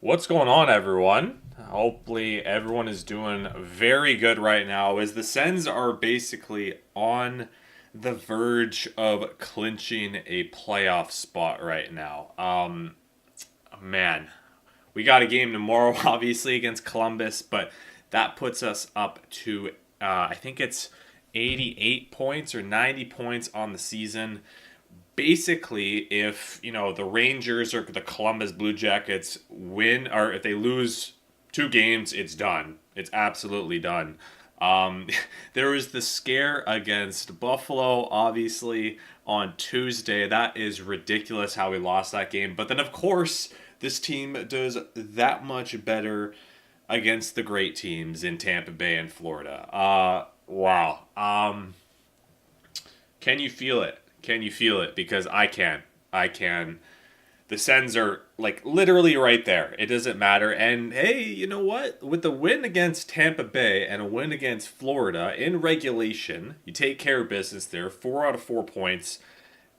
What's going on, everyone? Hopefully, everyone is doing very good right now, as the Sens are basically on the verge of clinching a playoff spot right now. Man, we got a game tomorrow, obviously, against Columbus, but that puts us up to, I think it's 88 points or 90 points on the season. Basically, if the Rangers or the Columbus Blue Jackets win, or if they lose two games, it's done. It's absolutely done. Um, there was the scare against Buffalo, obviously, on Tuesday. That is ridiculous how we lost that game. But then, of course, this team does that much better against the great teams in Tampa Bay and Florida. Wow. Can you feel it? Can you feel it? Because I can. I can. The Sens are like literally right there. It doesn't matter. And hey, you know what? With the win against Tampa Bay and a win against Florida in regulation, you take care of business there. 4 out of 4 points.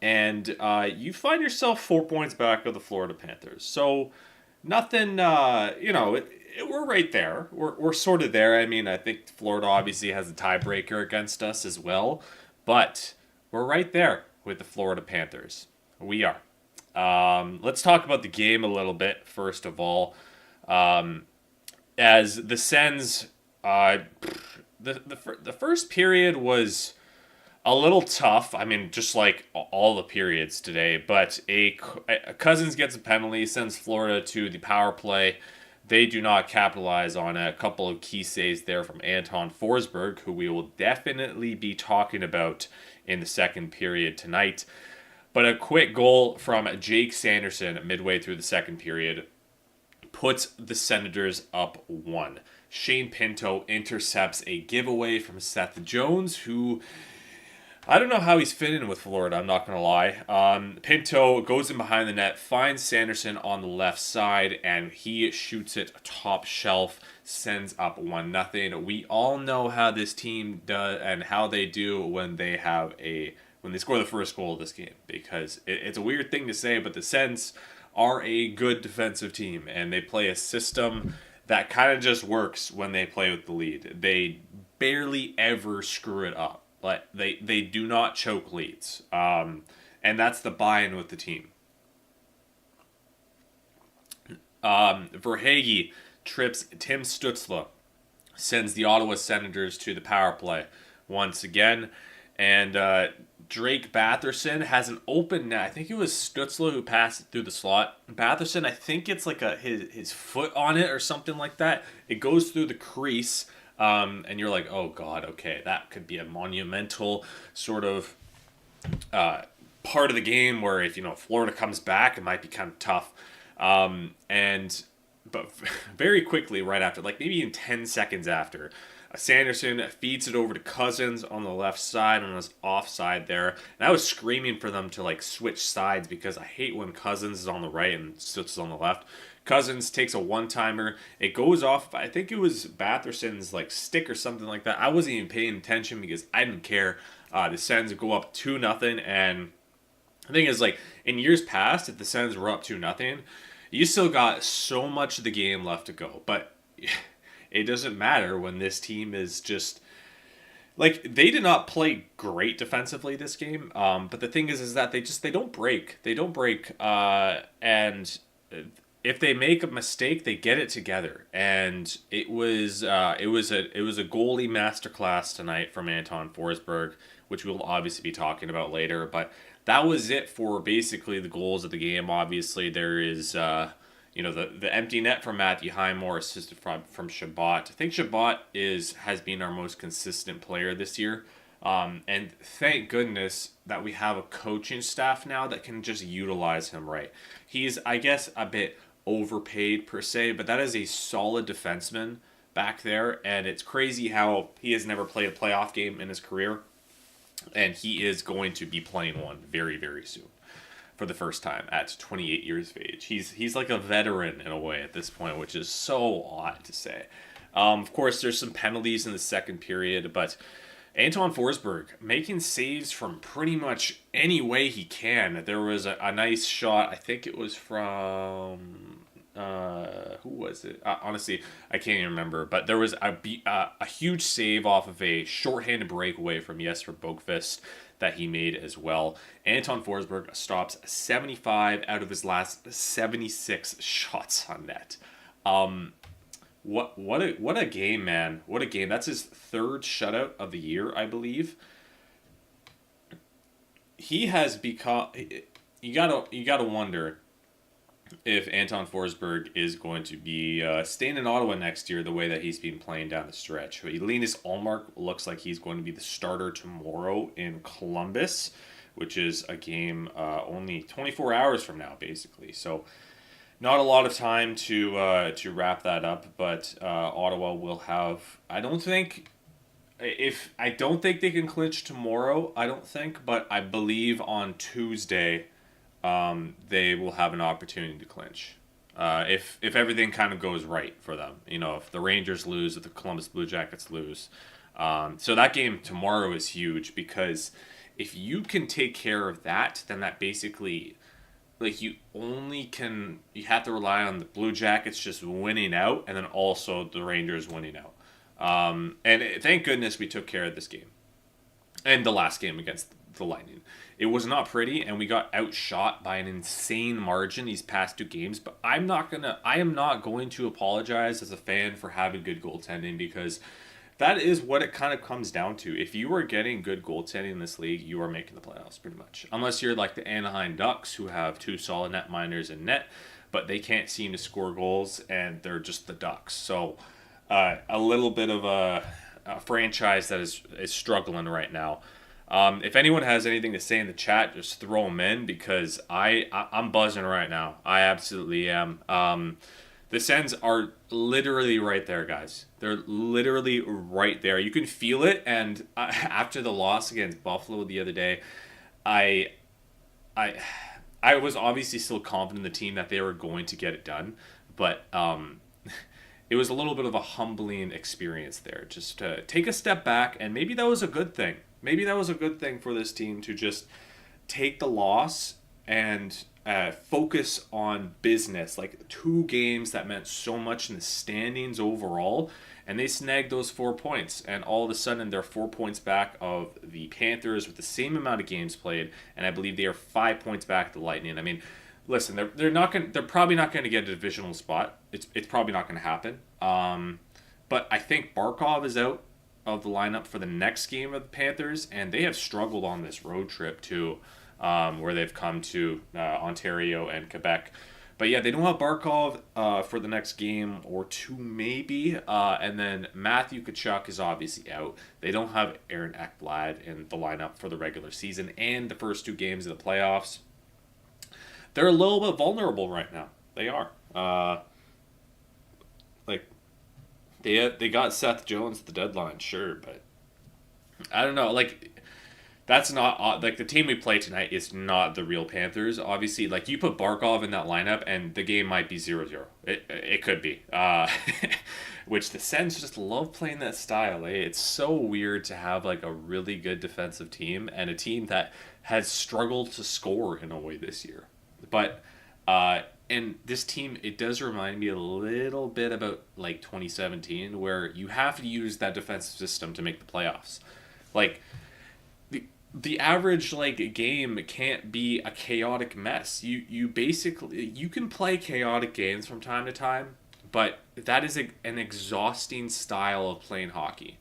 And you find yourself 4 points back of the Florida Panthers. So nothing, we're right there. We're sort of there. I mean, I think Florida obviously has a tiebreaker against us as well. But we're right there with the Florida Panthers. We are. Let's talk about the game a little bit, first of all. As the Sens, the first period was a little tough. I mean, just like all the periods today. But a Cousins gets a penalty, sends Florida to the power play. They do not capitalize on a couple of key saves there from Anton Forsberg, who we will definitely be talking about in the second period tonight. But a quick goal from Jake Sanderson midway through the second period puts the Senators up 1. Shane Pinto intercepts a giveaway from Seth Jones, who I don't know how he's fitting with Florida, I'm not going to lie. Pinto goes in behind the net, finds Sanderson on the left side, and he shoots it top shelf, sends up 1-0. We all know how this team does and how they do when they score the first goal of this game, because it's a weird thing to say, but the Sens are a good defensive team, and they play a system that kind of just works when they play with the lead. They barely ever screw it up. But they do not choke leads. And that's the buy-in with the team. Verhaeghe trips Tim Stützle, sends the Ottawa Senators to the power play once again. And Drake Batherson has an open net. I think it was Stützle who passed it through the slot. Batherson, I think it's like his foot on it or something like that. It goes through the crease. And you're like, oh God, okay, that could be a monumental sort of part of the game where if Florida comes back, it might be kind of tough. But very quickly, right after, like maybe in 10 seconds after, Sanderson feeds it over to Cousins on the left side on his offside there. And I was screaming for them to like switch sides because I hate when Cousins is on the right and Stutz is on the left. Cousins takes a one-timer. It goes off, I think it was Batherson's like stick or something like that. I wasn't even paying attention because I didn't care. The Sens go up 2-0, and the thing is, like, in years past, if the Sens were up 2-0, you still got so much of the game left to go. But it doesn't matter when this team is just like, they did not play great defensively this game. But the thing is that they don't break. They don't break. And if they make a mistake, they get it together. And it was a goalie masterclass tonight from Anton Forsberg, which we'll obviously be talking about later. But that was it for basically the goals of the game. Obviously, there is the empty net from Matthew Highmore, assisted from Chabot. I think Chabot has been our most consistent player this year. And thank goodness that we have a coaching staff now that can just utilize him right. He's, I guess, a bit overpaid per se, but that is a solid defenseman back there, and it's crazy how he has never played a playoff game in his career, and he is going to be playing one very, very soon for the first time at 28 years of age. He's like a veteran in a way at this point, which is so odd to say. Of course, there's some penalties in the second period, but Anton Forsberg making saves from pretty much any way he can. There was a nice shot, I think it was from who was it? Honestly, I can't even remember. But there was a huge save off of a shorthanded breakaway from Jesper Boqvist that he made as well. Anton Forsberg stops 75 out of his last 76 shots on net. What a game, man! What a game! That's his third shutout of the year, I believe. He has become. You gotta wonder if Anton Forsberg is going to be staying in Ottawa next year the way that he's been playing down the stretch. Linus Ullmark looks like he's going to be the starter tomorrow in Columbus, which is a game only 24 hours from now, basically. So not a lot of time to wrap that up, but Ottawa will have. I don't think they can clinch tomorrow. I don't think, but I believe on Tuesday. They will have an opportunity to clinch. If everything kind of goes right for them. If the Rangers lose, if the Columbus Blue Jackets lose. So that game tomorrow is huge because if you can take care of that, then that basically, you have to rely on the Blue Jackets just winning out and then also the Rangers winning out. And thank goodness we took care of this game. And the last game against the Lightning. It was not pretty, and we got outshot by an insane margin these past two games. But I am not going to apologize as a fan for having good goaltending because that is what it kind of comes down to. If you are getting good goaltending in this league, you are making the playoffs pretty much. Unless you're like the Anaheim Ducks, who have two solid netminders in net, but they can't seem to score goals, and they're just the Ducks. So a little bit of a franchise that is struggling right now. If anyone has anything to say in the chat, just throw them in because I'm buzzing right now. I absolutely am. The Sens are literally right there, guys. They're literally right there. You can feel it. And after the loss against Buffalo the other day, I was obviously still confident in the team that they were going to get it done, but it was a little bit of a humbling experience there. Just to take a step back, and maybe that was a good thing. Maybe that was a good thing for this team to just take the loss and focus on business. Like 2 games that meant so much in the standings overall, and they snagged those 4 points. And all of a sudden, they're 4 points back of the Panthers with the same amount of games played, and I believe they are 5 points back of the Lightning. I mean, listen, they're probably not going to get a divisional spot. It's probably not going to happen. But I think Barkov is out of the lineup for the next game of the Panthers, and they have struggled on this road trip too, where they've come to Ontario and Quebec. But yeah, they don't have Barkov for the next game or 2 maybe, and then Matthew Tkachuk is obviously out. They don't have Aaron Ekblad in the lineup for the regular season and the first 2 games of the playoffs. They're a little bit vulnerable right now. They are. They got Seth Jones at the deadline, sure, but I don't know. That's not the team we play tonight is not the real Panthers. Obviously, you put Barkov in that lineup, and the game might be 0-0. It could be, which the Sens just love playing that style. It's so weird to have a really good defensive team and a team that has struggled to score in a way this year, but. And this team, it does remind me a little bit about 2017, where you have to use that defensive system to make the playoffs. The average game can't be a chaotic mess. You basically you can play chaotic games from time to time, but that is an exhausting style of playing hockey.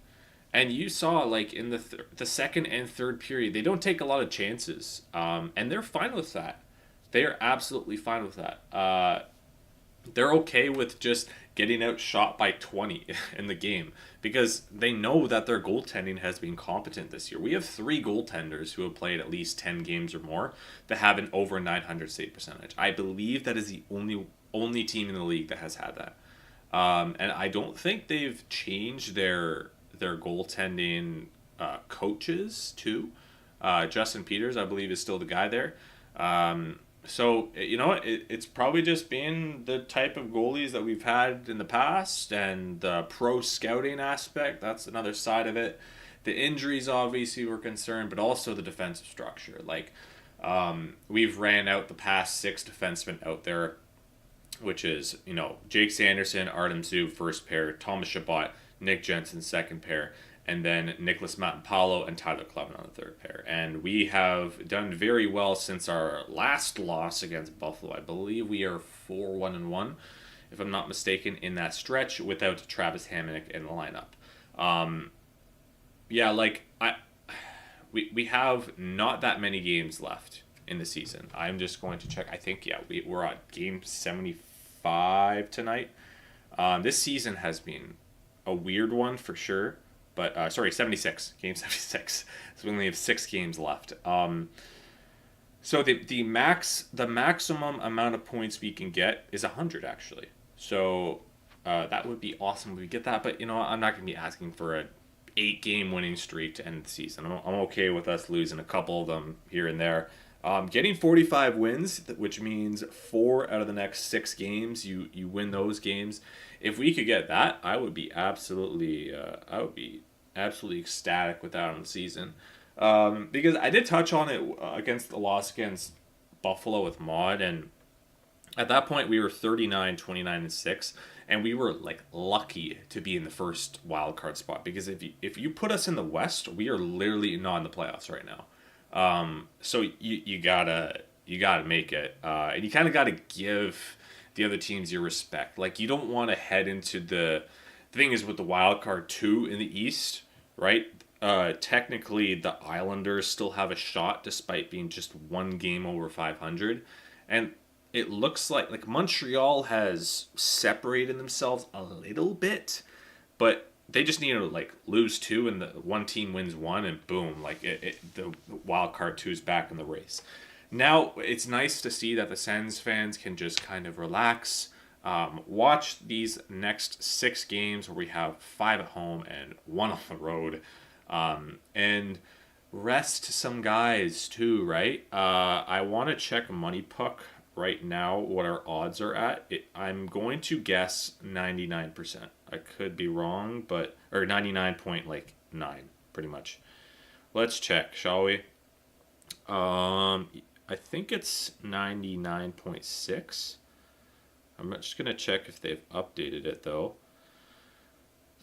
And you saw in the second and third period, they don't take a lot of chances, and they're fine with that. They are absolutely fine with that. They're okay with just getting outshot by 20 in the game because they know that their goaltending has been competent this year. We have 3 goaltenders who have played at least 10 games or more that have an over 900 save percentage. I believe that is the only team in the league that has had that. And I don't think they've changed their goaltending coaches too. Justin Peters, I believe, is still the guy there. So, it's probably just been the type of goalies that we've had in the past, and the pro scouting aspect, that's another side of it. The injuries obviously were concerned, but also the defensive structure. We've ran out the past 6 defensemen out there which is, Jake Sanderson, Artem Zub first pair, Thomas Chabot, Nick Jensen second pair, and then Nicholas Matanpalo and Tyler Clement on the third pair. And we have done very well since our last loss against Buffalo. I believe we are 4-1-1, if I'm not mistaken, in that stretch without Travis Hamonic in the lineup. Yeah, like we have not that many games left in the season. I'm just going to check. I think we're at game 75 tonight. This season has been a weird one for sure. But 76, game 76. So we only have 6 games left. So the maximum amount of points we can get is 100 actually. So that would be awesome if we get that. But I'm not going to be asking for a 8-game winning streak to end the season. I'm okay with us losing a couple of them here and there. Getting 45 wins, which means 4 out of the next 6 games, you win those games. If we could get that, I would be absolutely ecstatic with that on the season. Because I did touch on it against the loss against Buffalo with Maude, and at that point we were 39, 29, and 6, and we were like lucky to be in the first wild card spot, because if you put us in the West, we are literally not in the playoffs right now. So you gotta make it, and you kind of gotta give the other teams your respect. Like, you don't want to head into the thing is with the wild card 2 in the East, right? Technically the Islanders still have a shot despite being just 1 game over 500, and it looks like Montreal has separated themselves a little bit, but they just need to lose 2 and the one team wins 1, and boom, the wild card 2 is back in the race. Now it's nice to see that the Sens fans can just kind of relax, watch these next 6 games where we have 5 at home and 1 on the road, and rest some guys too, right? I want to check Money Puck right now what our odds are at. I'm going to guess 99%. I could be wrong, or 99.9 pretty much. Let's check, shall we? I think it's 99.6. I'm just gonna check if they've updated it though.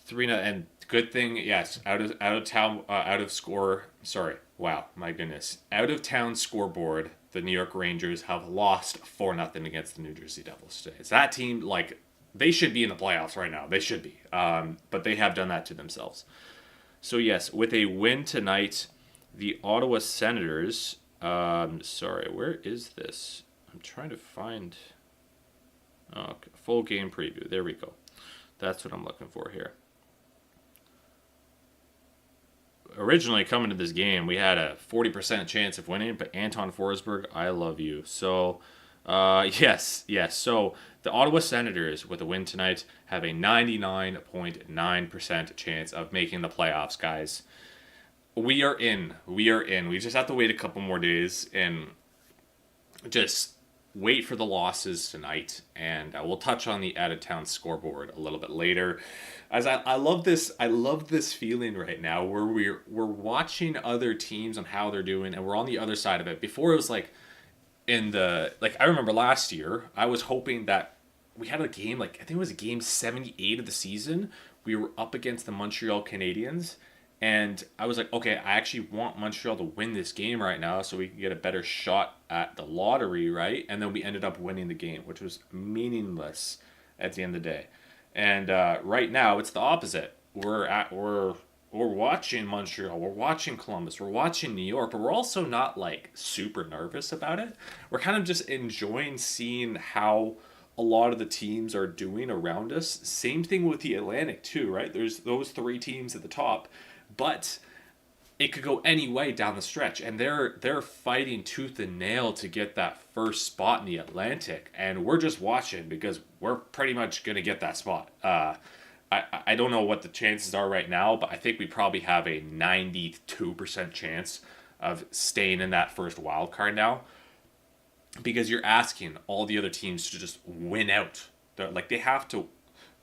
3 and good thing, yes, out of town, out of score. Sorry, wow, my goodness, out of town scoreboard. The New York Rangers have lost 4-0 against the New Jersey Devils today. It's that team, they should be in the playoffs right now. They should be, but they have done that to themselves. So yes, with a win tonight, the Ottawa Senators. Sorry, where is this? I'm trying to find full game preview. There we go. That's what I'm looking for here. Originally coming to this game, we had a 40% chance of winning, but Anton Forsberg, I love you. So, yes. So the Ottawa Senators, with a win tonight, have a 99.9% chance of making the playoffs, guys. We are in. We just have to wait a couple more days and just wait for the losses tonight. And we'll touch on the out-of-town scoreboard a little bit later. As I love this feeling right now where we're watching other teams on how they're doing, and we're on the other side of it. Before, it was I remember last year, I was hoping that we had a game, I think it was game 78 of the season. We were up against the Montreal Canadiens, and I was like, okay, I actually want Montreal to win this game right now so we can get a better shot at the lottery, right? And then we ended up winning the game, which was meaningless at the end of the day. And right now, it's the opposite. We're watching Montreal, we're watching Columbus, we're watching New York, but we're also not super nervous about it. We're kind of just enjoying seeing how a lot of the teams are doing around us. Same thing with the Atlantic too, right? There's those 3 teams at the top, but it could go any way down the stretch, and they're fighting tooth and nail to get that first spot in the Atlantic, and we're just watching because we're pretty much gonna get that spot. I don't know what the chances are right now, but I think we probably have a 92% chance of staying in that first wild card now, because you're asking all the other teams to just win out. They have to.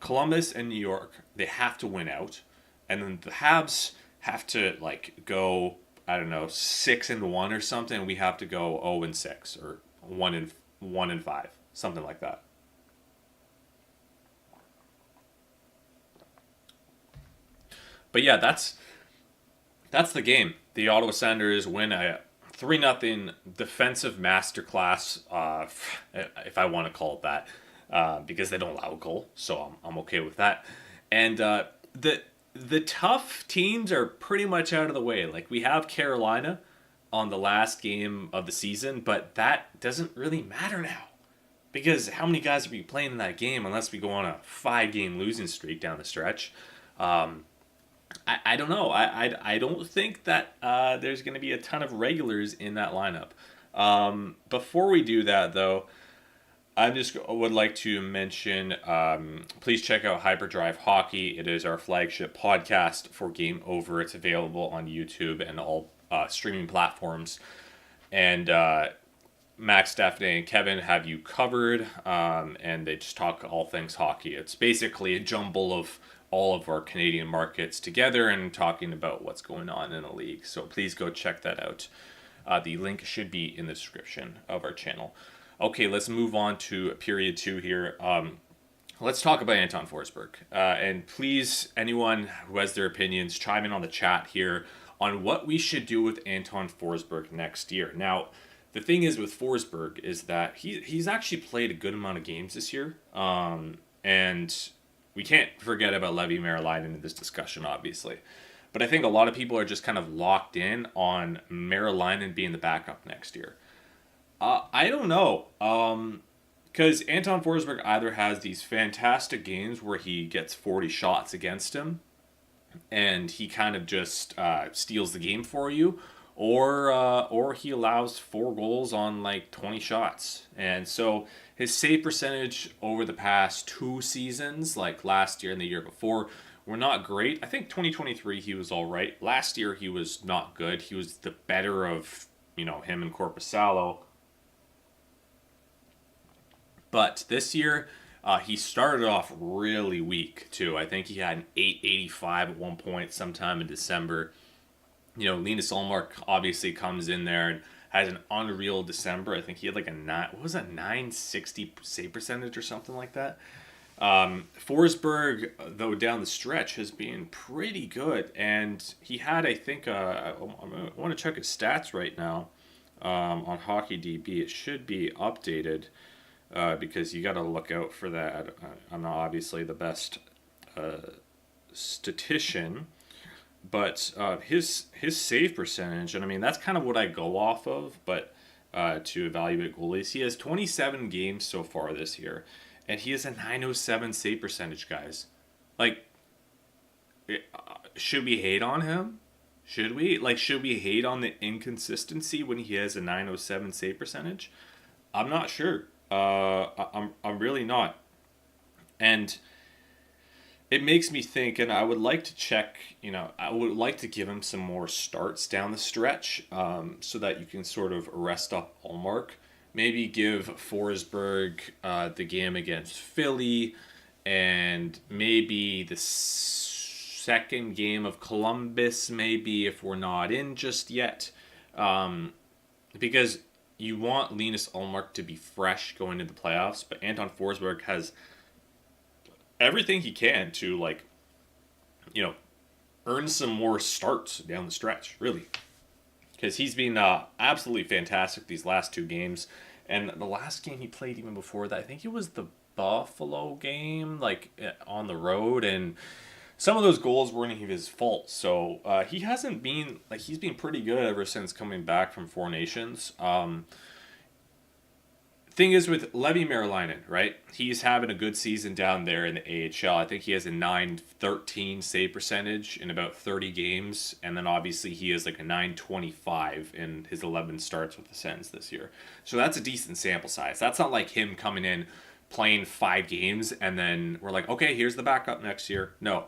Columbus and New York, they have to win out, and then the Habs have to go, I don't know, 6-1 or something. We have to go 0-6 or 1-5, something like that. But yeah, that's the game. The Ottawa Senators win a 3-0 defensive masterclass, if I want to call it that, because they don't allow a goal, so I'm okay with that. And the tough teams are pretty much out of the way. Like, we have Carolina on the last game of the season, but that doesn't really matter now. Because how many guys are we playing in that game unless we go on a 5-game losing streak down the stretch? I don't know. I don't think that there's going to be a ton of regulars in that lineup. Before we do that, though, I just would like to mention, please check out Hyperdrive Hockey. It is our flagship podcast for Game Over. It's available on YouTube and all streaming platforms. And Max, Stephanie, and Kevin have you covered, and they just talk all things hockey. It's basically a jumble of all of our Canadian markets together and talking about what's going on in the league. So please go check that out. The link should be in the description of our channel. Okay, let's move on to period 2 here. Let's talk about Anton Forsberg. And please, anyone who has their opinions, chime in on the chat here on what we should do with Anton Forsberg next year. Now, the thing is with Forsberg is that he's actually played a good amount of games this year. And we can't forget about Levi Merilainen in this discussion, obviously. But I think a lot of people are just kind of locked in on Merilainen being the backup next year. I don't know. Because Anton Forsberg either has these fantastic games where he gets 40 shots against him and he kind of just steals the game for you, or he allows 4 goals on like 20 shots. And so his save percentage over the past 2 seasons, like last year and the year before, were not great. I think 2023 he was all right. Last year he was not good. He was the better of, him and Korpisalo. But this year, he started off really weak, too. I think he had an 885 at one point sometime in December. Linus Ullmark obviously comes in there and has an unreal December. I think he had like a 960 save percentage or something like that. Forsberg, though, down the stretch has been pretty good. And he had, I think, I want to check his stats right now on HockeyDB. It should be updated. Because you got to look out for that. I'm not obviously the best statistician, but his save percentage, and I mean that's kind of what I go off of, but to evaluate goalies, he has 27 games so far this year, and he has a 907 save percentage, guys. Like, should we hate on him? Should we? Should we hate on the inconsistency when he has a 907 save percentage? I'm not sure. I'm really not. And it makes me think, and I would like to check, I would like to give him some more starts down the stretch, so that you can sort of rest up Ullmark. Maybe give Forsberg the game against Philly, and maybe the second game of Columbus, maybe if we're not in just yet. Because you want Linus Ullmark to be fresh going into the playoffs, but Anton Forsberg has everything he can to, earn some more starts down the stretch, really. Because he's been absolutely fantastic these last 2 games. And the last game he played even before that, I think it was the Buffalo game, on the road, and some of those goals weren't even his fault. So he hasn't been, he's been pretty good ever since coming back from 4 Nations. Thing is with Levi Merilainen, right? He's having a good season down there in the AHL. I think he has a 913 save percentage in about 30 games. And then obviously he has a 925 in his 11 starts with the Sens this year. So that's a decent sample size. That's not like him coming in playing 5 games and then we're like, okay, here's the backup next year. No,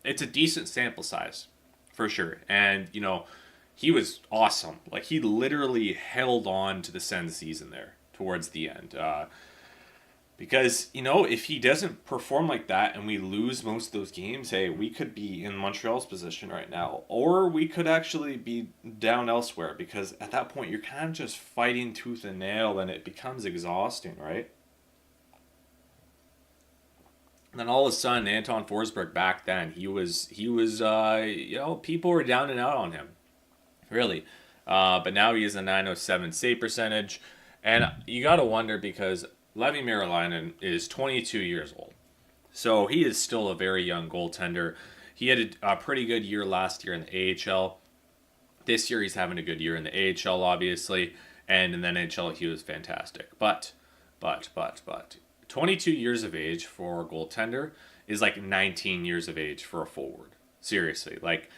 it's a decent sample size for sure. And, he was awesome. He literally held on to the Sens season there towards the end. Because, if he doesn't perform like that and we lose most of those games, hey, we could be in Montreal's position right now. Or we could actually be down elsewhere because at that point you're kind of just fighting tooth and nail and it becomes exhausting, right? then all of a sudden, Anton Forsberg back then, people were down and out on him, really. But now he has a 907 save percentage. And you got to wonder because Levi Meriläinen is 22 years old. So he is still a very young goaltender. He had a pretty good year last year in the AHL. This year he's having a good year in the AHL, obviously. And in the NHL, he was fantastic. But, 22 years of age for a goaltender is like 19 years of age for a forward. Seriously. Like,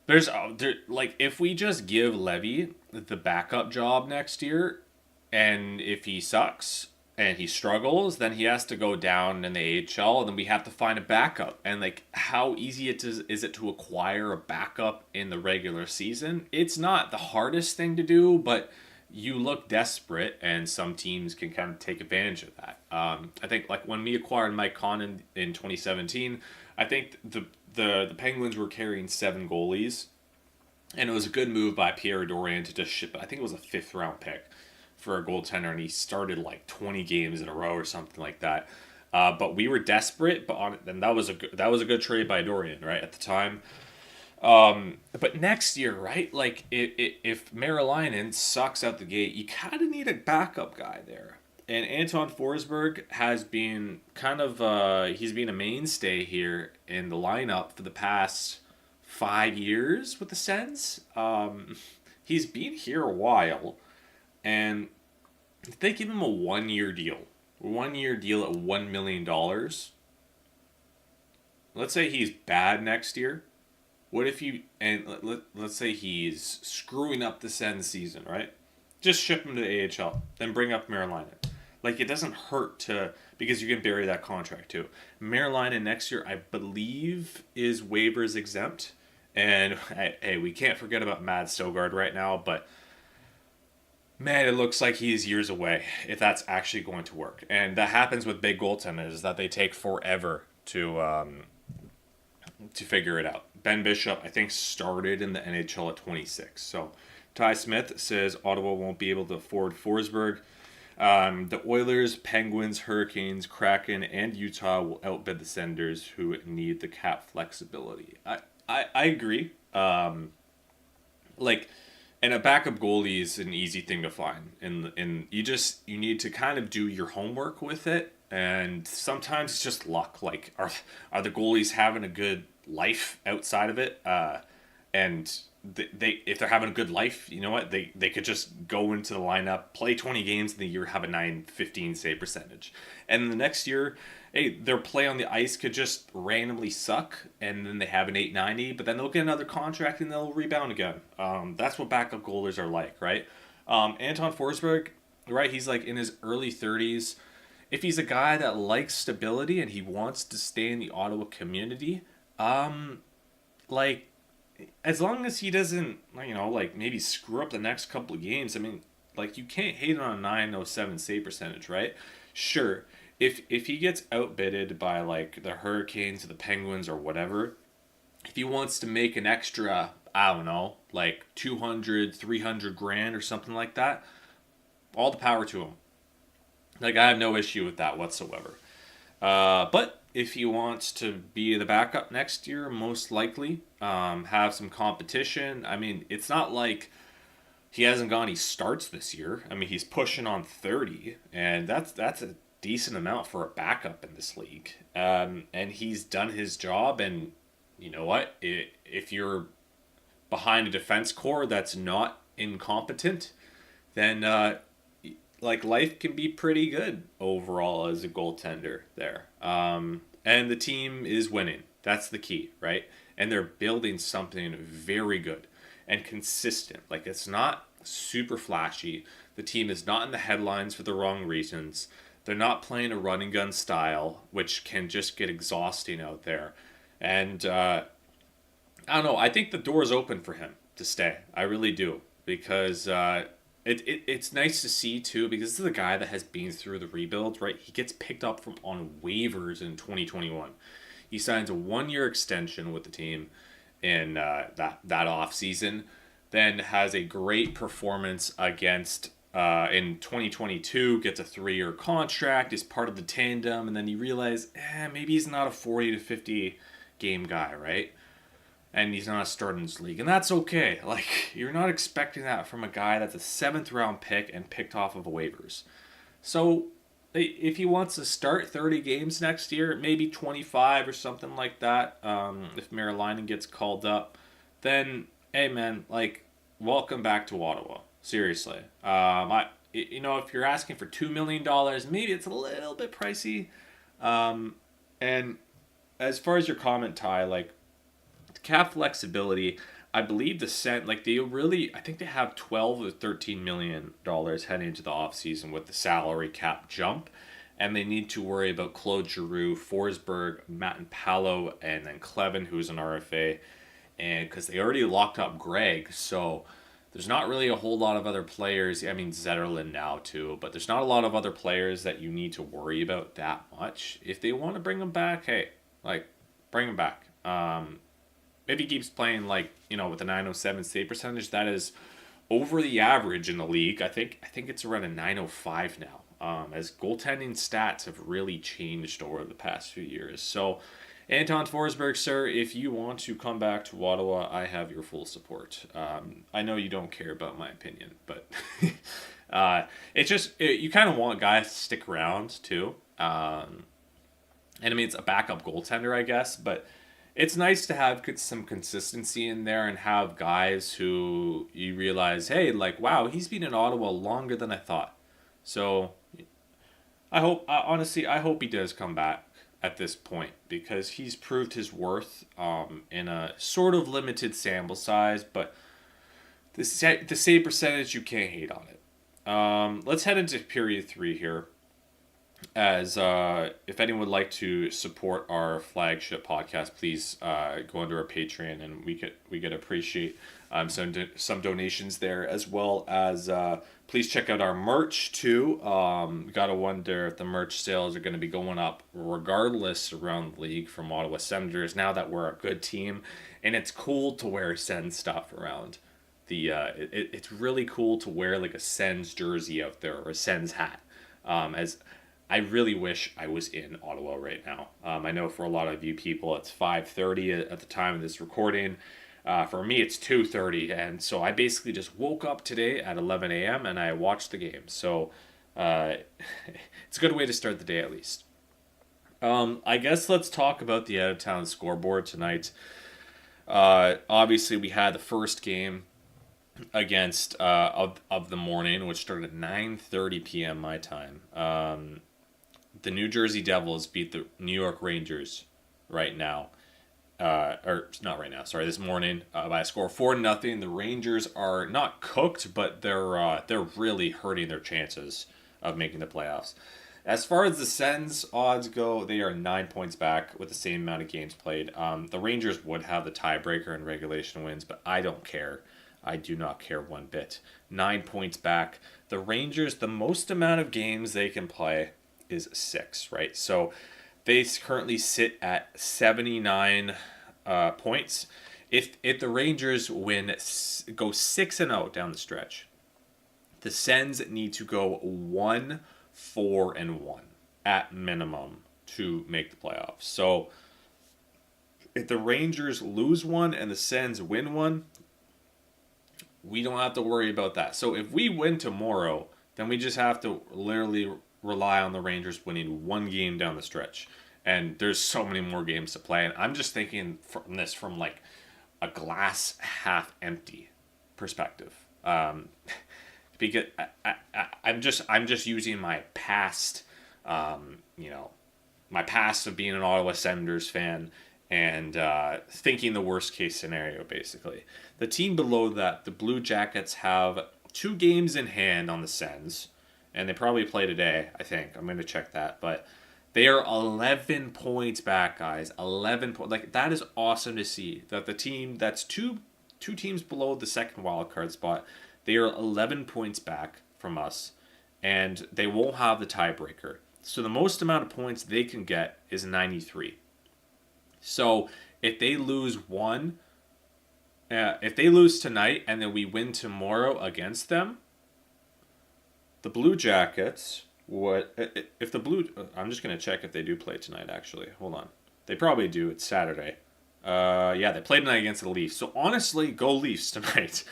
if we just give Levy the backup job next year, and if he sucks and he struggles, then he has to go down in the AHL, and then we have to find a backup. And like, how easy is it to acquire a backup in the regular season? It's not the hardest thing to do, but you look desperate, and some teams can kind of take advantage of that. I think like when we acquired Mike Connon in 2017, I think the Penguins were carrying 7 goalies, and it was a good move by Pierre Dorian to just ship. I think it was a 5th round pick for a goaltender, and he started like 20 games in a row or something like that. But we were desperate, and that was a good trade by Dorian, right, at the time. But next year, right, like if Meriläinen sucks out the gate, you kind of need a backup guy there. And Anton Forsberg has been he's been a mainstay here in the lineup for the past 5 years with the Sens. He's been here a while, and if they give him a 1-year deal, at $1 million, let's say he's bad next year. What if let's say he's screwing up the Sens season, right? Just ship him to the AHL, then bring up Meriläinen. Like, it doesn't hurt because you can bury that contract too. Meriläinen next year, I believe, is waivers exempt. And hey, we can't forget about Maude Schoblocher right now, but man, it looks like he's years away if that's actually going to work. And that happens with big goaltenders, that they take forever to figure it out. Ben Bishop, I think, started in the NHL at 26. So Ty Smith says Ottawa won't be able to afford Forsberg. The Oilers, Penguins, Hurricanes, Kraken, and Utah will outbid the Senders, who need the cap flexibility. I agree. And a backup goalie is an easy thing to find, and you need to kind of do your homework with it. And sometimes it's just luck. Like, are the goalies having a good life outside of it? And if they're having a good life, you know what? They could just go into the lineup, play 20 games in the year, have a 915 save percentage. And the next year, hey, their play on the ice could just randomly suck, and then they have an 890, but then they'll get another contract and they'll rebound again. That's what backup goalies are like, right? Anton Forsberg, right? He's like in his early 30s. If he's a guy that likes stability and he wants to stay in the Ottawa community, as long as he doesn't, maybe screw up the next couple of games, I mean, like, you can't hate on a 907 save percentage, right? Sure, if he gets outbidded by, like, the Hurricanes or the Penguins or whatever, if he wants to make an extra, I don't know, like 200, 300 grand or something like that, all the power to him. Like, I have no issue with that whatsoever. But if he wants to be the backup next year, most likely, have some competition. I mean, it's not like he hasn't got any starts this year. I mean, he's pushing on 30, and that's a decent amount for a backup in this league. And he's done his job, and you know what? If you're behind a defense core that's not incompetent, then life can be pretty good overall as a goaltender there. And the team is winning. That's the key, right? And they're building something very good and consistent. Like, it's not super flashy. The team is not in the headlines for the wrong reasons. They're not playing a run and gun style, which can just get exhausting out there. And I don't know. I think the door is open for him to stay. I really do. Because it's nice to see, too, because this is a guy that has been through the rebuild, right? He gets picked up on waivers in 2021. He signs a 1-year extension with the team in that offseason, then has a great performance against in 2022 gets a 3-year contract, is part of the tandem, and then you realize maybe he's not a 40 to 50 game guy, right? And he's not starting this league, and that's okay. Like, you're not expecting that from a guy that's a 7th round pick and picked off of waivers. So if he wants to start 30 games next year, maybe 25 or something like that, if Marilainen gets called up, then hey man, like, welcome back to Ottawa. Seriously, if you're asking for $2 million, maybe it's a little bit pricey. And as far as your comment, Ty, like, cap flexibility, I believe the Sens, like, I think they have $12 or $13 million heading into the offseason with the salary cap jump, and they need to worry about Claude Giroux, Forsberg, Matt and Palo, and then Clevin, who's an RFA, and because they already locked up Greg, so there's not really a whole lot of other players. I mean, Zetterlund now too, but there's not a lot of other players that you need to worry about that much. If they want to bring them back, hey, like, bring them back. If he keeps playing, like, with a 907 save percentage, that is over the average in the league. I think it's around a 905 now. As goaltending stats have really changed over the past few years. So, Anton Forsberg, sir, if you want to come back to Ottawa, I have your full support. I know you don't care about my opinion, but it's just, you kind of want guys to stick around too. And I mean, it's a backup goaltender, I guess, but it's nice to have some consistency in there and have guys who you realize, hey, like, wow, he's been in Ottawa longer than I thought. So honestly, I hope he does come back at this point, because he's proved his worth in a sort of limited sample size, but the save percentage, you can't hate on it. Let's head into period 3 here. As if anyone would like to support our flagship podcast, please go under our Patreon, and we could appreciate some donations there, as well as please check out our merch too. Gotta wonder if the merch sales are going to be going up regardless around the league from Ottawa Senators, now that we're a good team, and it's cool to wear Sens stuff around. It's really cool to wear like a Sens jersey out there, or a Sens hat. As I really wish I was in Ottawa right now. I know for a lot of you people, it's 5:30 at the time of this recording. For me, it's 2:30, and so I basically just woke up today at 11 a.m. and I watched the game. So it's a good way to start the day, at least. I guess let's talk about the out-of-town scoreboard tonight. Obviously, we had the first game against of the morning, which started at 9:30 p.m. my time. The New Jersey Devils beat the New York Rangers right now. Or not right now, sorry, this morning by a score of 4-0. The Rangers are not cooked, but they're really hurting their chances of making the playoffs. As far as the Sens odds go, they are 9 points back with the same amount of games played. The Rangers would have the tiebreaker in regulation wins, but I don't care. I do not care one bit. 9 points back. The Rangers, the most amount of games they can play is 6, right? So they currently sit at 79 points. If the Rangers go 6-0 down the stretch, the Sens need to go 1-4-1 at minimum to make the playoffs. So if the Rangers lose one and the Sens win one, we don't have to worry about that. So if we win tomorrow, then we just have to literally rely on the Rangers winning one game down the stretch. And there's so many more games to play. And I'm just thinking from like a glass half empty perspective. Because I'm just using my past, my past of being an Ottawa Senators fan, and thinking the worst case scenario, basically. The team below that, the Blue Jackets, have 2 games in hand on the Sens, and they probably play today, I think. I'm going to check that, but they are 11 points back, guys. 11 points. Like, that is awesome to see. That the team that's two teams below the second wildcard spot, they are 11 points back from us, and they won't have the tiebreaker. So the most amount of points they can get is 93. So if they lose if they lose tonight and then we win tomorrow against them, The Blue Jackets, what if the Blue? I'm just gonna check if they do play tonight. Actually, hold on. They probably do. It's Saturday. Yeah, they played tonight against the Leafs. So honestly, go Leafs tonight.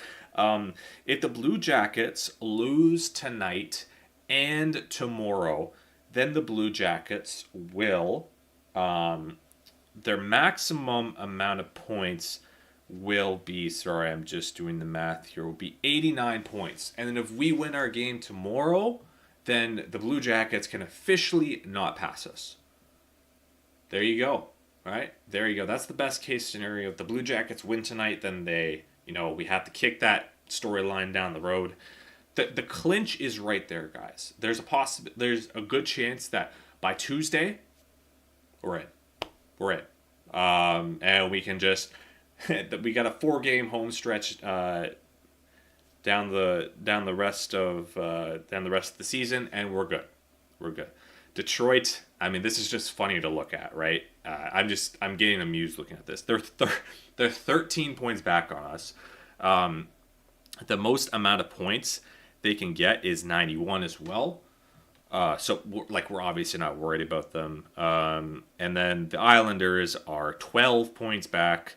If the Blue Jackets lose tonight and tomorrow, then the Blue Jackets will, their maximum amount of points will be, sorry, I'm just doing the math here, will be 89 points. And then if we win our game tomorrow, then the Blue Jackets can officially not pass us. There you go. All right? There you go. That's the best case scenario. If the Blue Jackets win tonight, then we have to kick that storyline down the road. The clinch is right there, guys. There's a good chance that by Tuesday, we're in. And we can just we got a 4-game home stretch down the rest of the season, and we're good. We're good. Detroit, I mean, this is just funny to look at, right? I'm getting amused looking at this. They're 13 points back on us. The most amount of points they can get is 91 as well. So we're obviously not worried about them. And then the Islanders are 12 points back.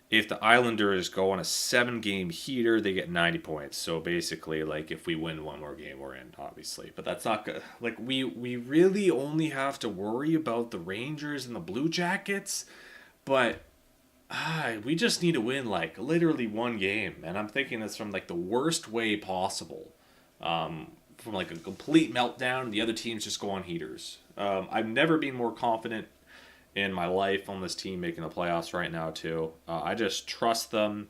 If the Islanders go on a 7-game heater, they get 90 points. So basically, like, if we win one more game, we're in, obviously. But that's not good. Like, we really only have to worry about the Rangers and the Blue Jackets. But we just need to win, like, literally one game. And I'm thinking this from, like, the worst way possible. From, like, a complete meltdown, the other teams just go on heaters. I've never been more confident in my life on this team making the playoffs right now, too. I just trust them.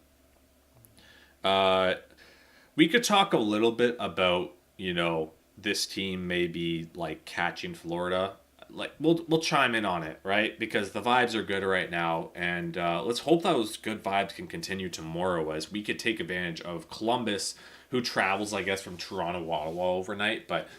We could talk a little bit about, this team maybe, like, catching Florida. Like, we'll chime in on it, right? Because the vibes are good right now, and let's hope those good vibes can continue tomorrow, as we could take advantage of Columbus, who travels, I guess, from Toronto to Ottawa overnight. But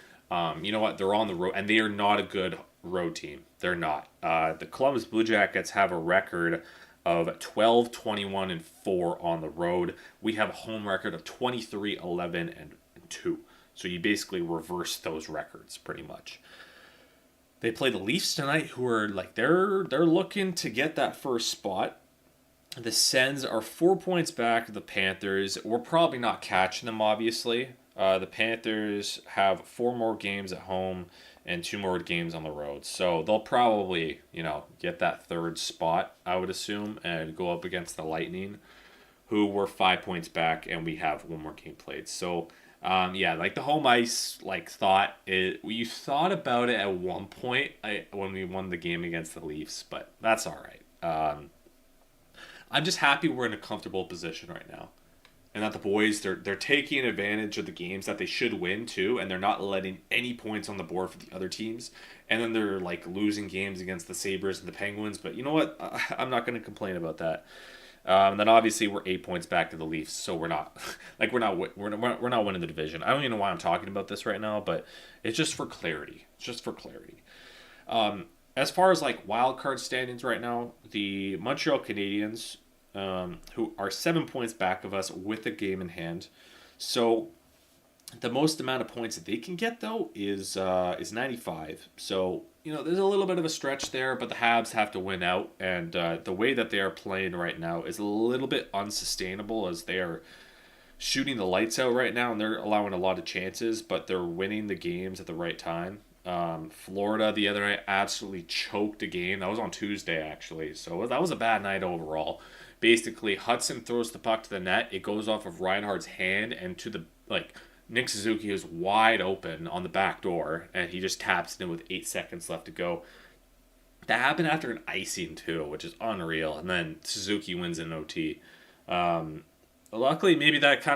you know what? They're on the road, and they are not a good road team. They're not. The Columbus Blue Jackets have a record of 12, 21, and 4 on the road. We have a home record of 23, 11, and 2. So you basically reverse those records pretty much. They play the Leafs tonight, who are like they're looking to get that first spot. The Sens are 4 points back of the Panthers. We're probably not catching them, obviously. The Panthers have 4 more games at home and 2 more games on the road. So they'll probably, get that third spot, I would assume, and go up against the Lightning, who were 5 points back, and we have 1 more game played. So, like the home ice, you thought about it at one point when we won the game against the Leafs, but that's all right. I'm just happy we're in a comfortable position right now. And that the boys, they're taking advantage of the games that they should win, too, and they're not letting any points on the board for the other teams. And then they're, like, losing games against the Sabres and the Penguins. But you know what? I'm not going to complain about that. Then, obviously, we're 8 points back to the Leafs, so we're not winning the division. I don't even know why I'm talking about this right now, but it's just for clarity. As far as, like, wild card standings right now, the Montreal Canadiens, who are 7 points back of us with a game in hand. So the most amount of points that they can get, though, is 95. So, there's a little bit of a stretch there, but the Habs have to win out. And the way that they are playing right now is a little bit unsustainable, as they are shooting the lights out right now, and they're allowing a lot of chances, but they're winning the games at the right time. Florida the other night absolutely choked a game. That was on Tuesday, actually. So that was a bad night overall. Basically, Hudson throws the puck to the net. It goes off of Reinhardt's hand and to the, Nick Suzuki is wide open on the back door, and he just taps it in with 8 seconds left to go. That happened after an icing, too, which is unreal. And then Suzuki wins in OT. Luckily, maybe that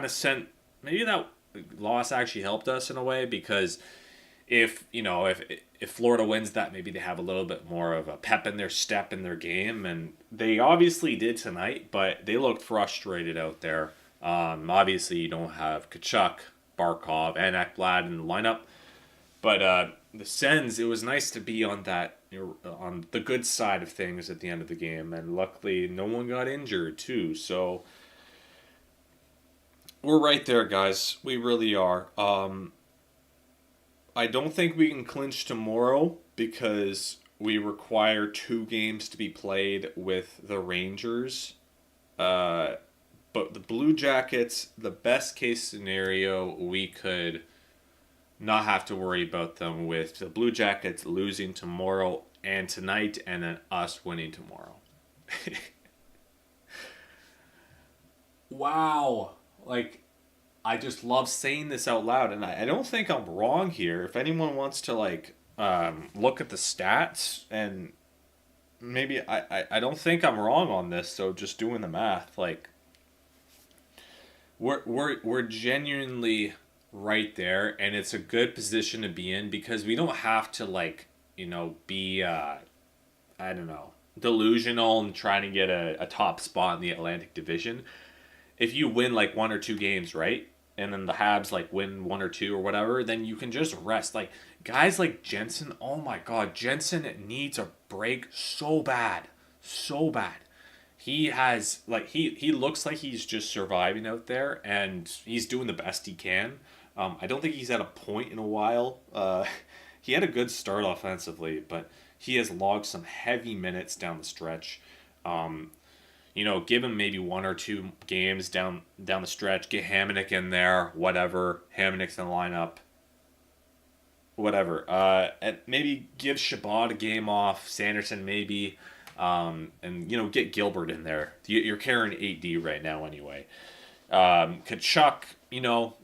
loss actually helped us in a way, because if Florida wins that, maybe they have a little bit more of a pep in their step in their game, and they obviously did tonight, but they looked frustrated out there. Obviously, you don't have Tkachuk, Barkov, and Ekblad in the lineup, but the Sens, it was nice to be on the good side of things at the end of the game, and luckily no one got injured too, so we're right there, guys. We really are. I don't think we can clinch tomorrow because we require 2 games to be played with the Rangers. But the Blue Jackets, the best case scenario, we could not have to worry about them with the Blue Jackets losing tomorrow and tonight, and then us winning tomorrow. Wow. Like, I just love saying this out loud, and I don't think I'm wrong here. If anyone wants to, like, look at the stats, and maybe I don't think I'm wrong on this, so just doing the math, like, we're genuinely right there, and it's a good position to be in because we don't have to, like, be I don't know, delusional and trying to get a top spot in the Atlantic Division. If you win like 1 or 2 games, right, and then the Habs like win 1 or 2 or whatever, then you can just rest. Like guys like Jensen, oh my God, Jensen needs a break so bad, so bad. He has like he looks like he's just surviving out there, and he's doing the best he can. I don't think he's had a point in a while. He had a good start offensively, but he has logged some heavy minutes down the stretch. Give him maybe 1 or 2 games down the stretch. Get Hamonic in there, whatever. Hamonic's in the lineup, whatever. And maybe give Chabot a game off. Sanderson maybe, and get Gilbert in there. You're carrying 8D right now anyway. Kachuk,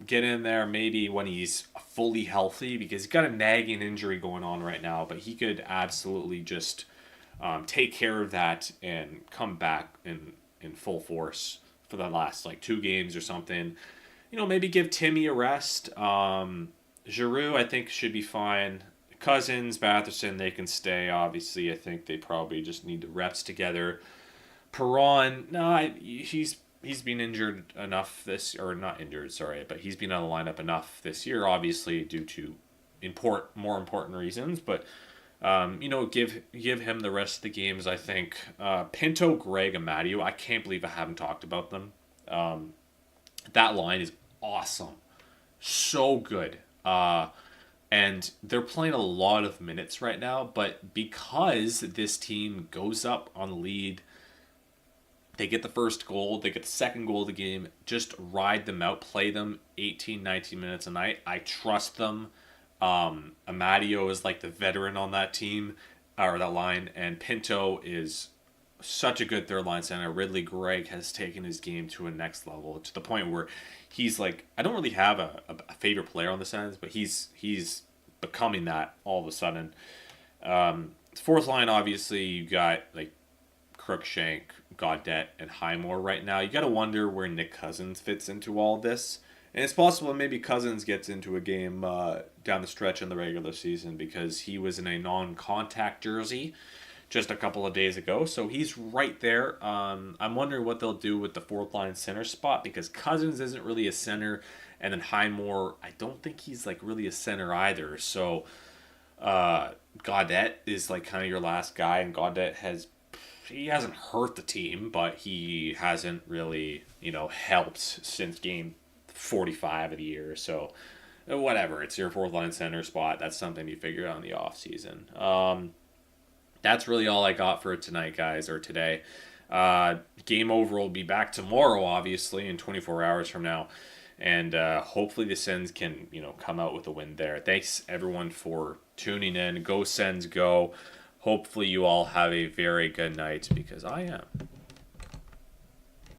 get in there maybe when he's fully healthy because he's got a nagging injury going on right now, but he could absolutely just take care of that and come back in full force for the last like 2 games or something. Maybe give Timmy a rest. Giroux, I think, should be fine. Cousins, Batherson, they can stay. Obviously, I think they probably just need the reps together. Perron, no, he's been injured enough not injured, sorry, but he's been out of the lineup enough this year, obviously due to more important reasons. But give him the rest of the games. I think Pinto, Greg, and Amadio. I can't believe I haven't talked about them. That line is awesome, so good. And they're playing a lot of minutes right now, but because this team goes up on the lead, they get the first goal, they get the second goal of the game, just ride them out, play them 18, 19 minutes a night. I trust them. Amadio is like the veteran on that team, or that line, and Pinto is such a good third line center. Ridley Gregg has taken his game to a next level, to the point where he's like, I don't really have a favorite player on the Sens, but he's becoming that all of a sudden. Fourth line, obviously, you got like Crookshank, Gaudette, and Highmore right now. You got to wonder where Nick Cousins fits into all this. And it's possible maybe Cousins gets into a game down the stretch in the regular season because he was in a non-contact jersey just a couple of days ago. So he's right there. I'm wondering what they'll do with the fourth line center spot because Cousins isn't really a center. And then Highmore, I don't think he's like really a center either. So Gaudette is like kind of your last guy. And Gaudette he hasn't hurt the team, but he hasn't really, helped since game 45 of the year. So whatever, it's your fourth line center spot. That's something you figure out in the off season. That's really all I got for tonight, guys, or today. Game Over will be back tomorrow, obviously, in 24 hours from now. And hopefully the Sens can, come out with a win there. Thanks, everyone, for tuning in. Go Sens, go. Hopefully you all have a very good night because I am.